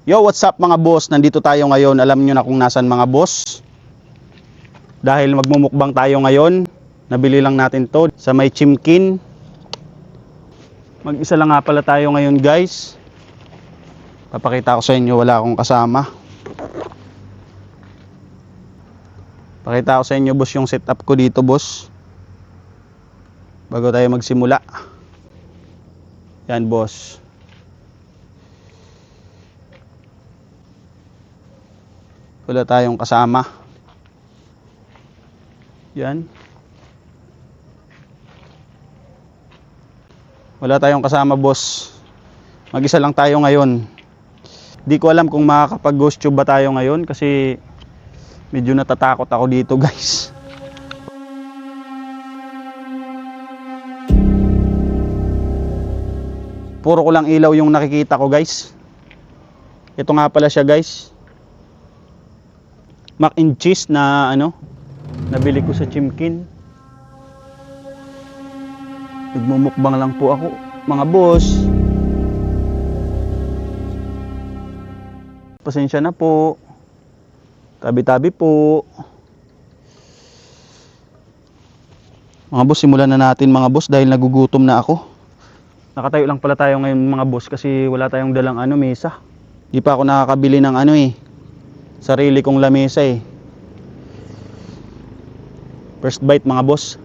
Yo, what's up mga boss? Nandito tayo ngayon. Alam nyo na kung nasan mga boss. Dahil magmumukbang tayo ngayon. Nabili lang natin to sa may Chimkin. Mag-isa lang nga pala tayo ngayon guys. Papakita ko sa inyo, wala akong kasama. Pakita ko sa inyo boss yung setup ko dito boss. Bago tayo magsimula. Yan boss. Wala tayong kasama. Yan. Wala tayong kasama boss. Mag-isa lang tayo ngayon. Di ko alam kung makakapag-ghost tube ba tayo ngayon kasi medyo natatakot ako dito guys. Puro ko lang ilaw yung nakikita ko guys. Ito nga pala siya guys. Mac and cheese na nabili ko sa Chimkin. Nagmumukbang lang po ako mga boss. Pasensya na po. Tabi-tabi po. Mga boss, simulan na natin mga boss dahil nagugutom na ako. Nakatayo lang pala tayo ngayon mga boss kasi wala tayong dalang mesa. Di pa ako nakakabili ng sarili kong lamesa eh. First bite mga boss.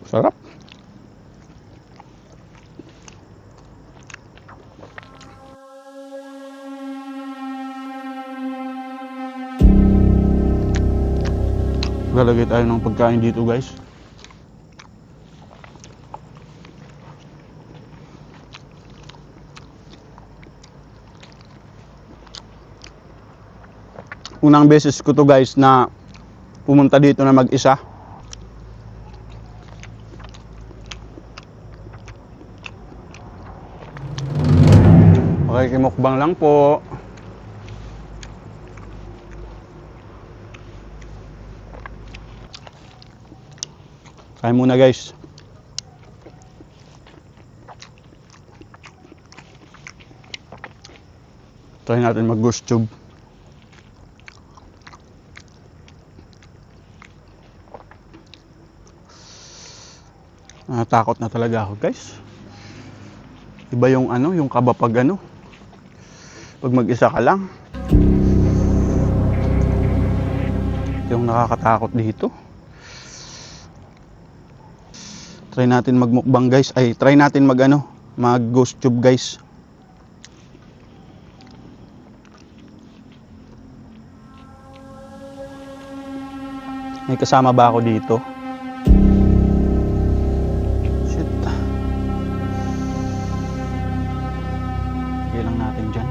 Sarap. Lalagay tayo ng pagkain dito guys. Unang beses ko to guys na pumunta dito na mag-isa. Okay, kimukbang lang po. Kain muna guys. Try natin mag-ghost tube. Natakot na talaga ako guys. Iba yung yung kaba pag pag mag-isa ka lang. Yung nakakatakot dito. Try natin magmukbang guys. Ay, try natin mag-ghost tube guys. May kasama ba ako dito? Shit. Sige lang natin dyan.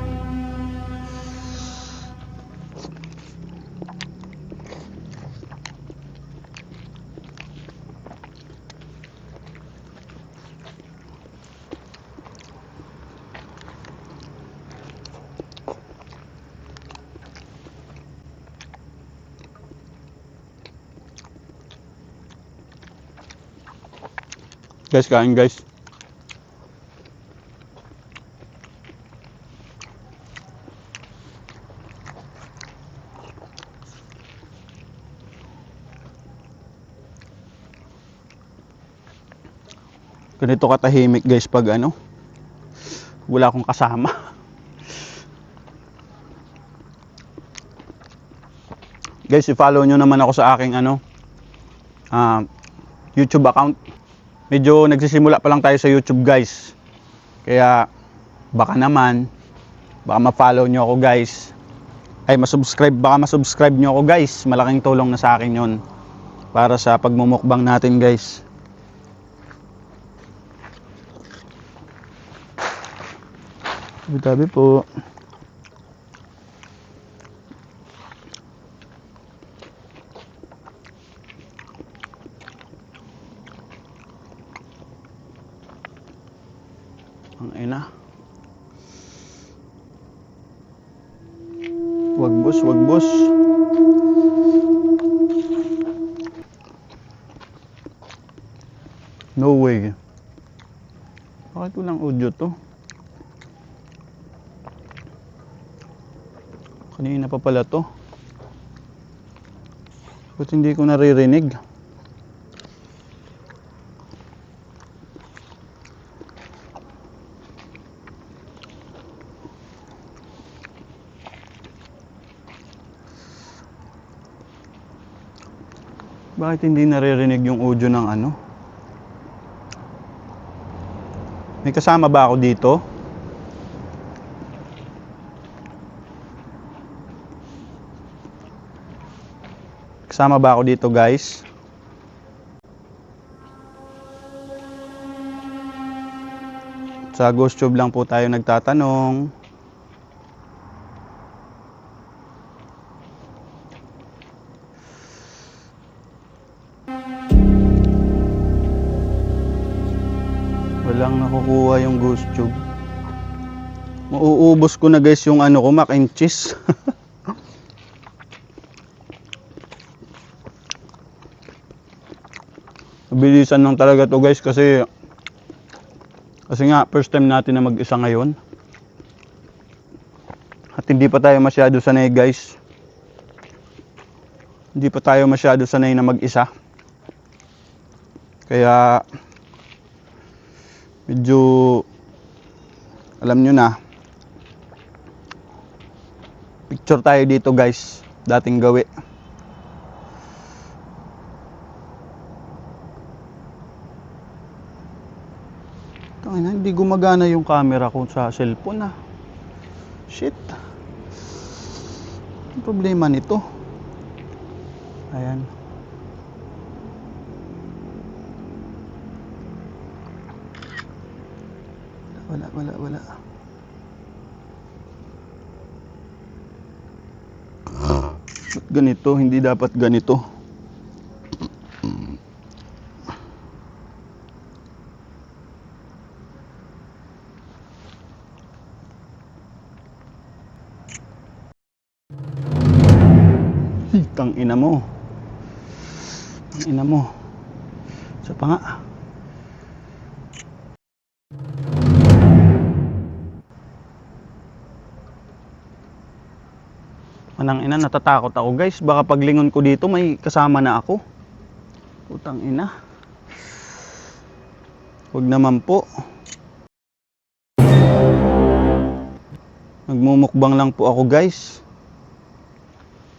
Guys, kain guys. Ganito katahimik guys pag wala akong kasama. Guys, i-follow nyo naman ako sa aking YouTube account. Medyo nagsisimula pa lang tayo sa YouTube guys. Kaya baka ma-follow nyo ako guys. Ay, baka ma-subscribe nyo ako guys. Malaking tulong na sa akin yon para sa pagmumukbang natin guys. Tabi-tabi po. Ang ina. Wag boss, wag boss. No way. Bakit walang audio to? Kanina pa pala to. Ba't hindi ko naririnig? Bakit hindi naririnig yung audio ng ano? May kasama ba ako dito? Kasama ba ako dito, guys? Sa GhostTube lang po tayo nagtatanong. Walang nakukuha yung GhostTube. Mauubos ko na guys yung ano ko, mac and cheese. Bilisan lang talaga to guys kasi nga first time natin na mag-isa ngayon. At hindi pa tayo masyado sanay guys. Hindi pa tayo masyado sanay na mag-isa. Kaya medyo alam nyo na, picture tayo dito guys, dating gawi. Tangina, hindi gumagana yung camera ko sa cellphone ah. Shit. Ang problema nito. Ayan. Wala. Ba't ganito? Hindi dapat ganito. Tang ina mo. Tang ina mo. Isa pa nga. Manang ina, natatakot ako guys. Baka paglingon ko dito may kasama na ako. Putang ina. Huwag naman po. Nagmumukbang lang po ako guys.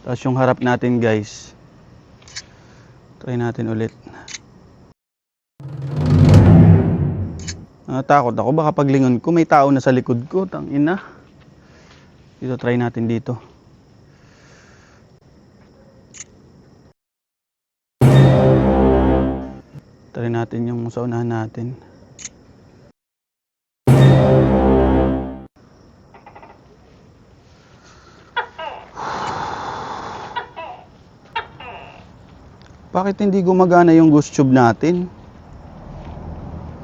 Tapos yung harap natin guys. Try natin ulit. Natakot ako. Baka paglingon ko may tao na sa likod ko. Tang ina. Dito try natin dito. Try natin yung sa unahan natin. Bakit hindi gumagana yung GhostTube natin?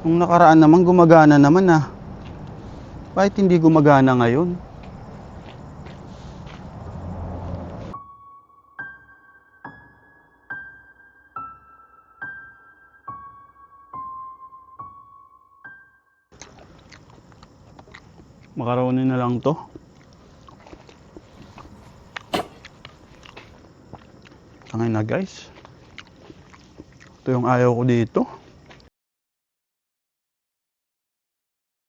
Nung nakaraan naman gumagana naman ah. Bakit hindi gumagana ngayon? Makaronin na lang to. Tangay na guys. Ito yung ayaw ko dito.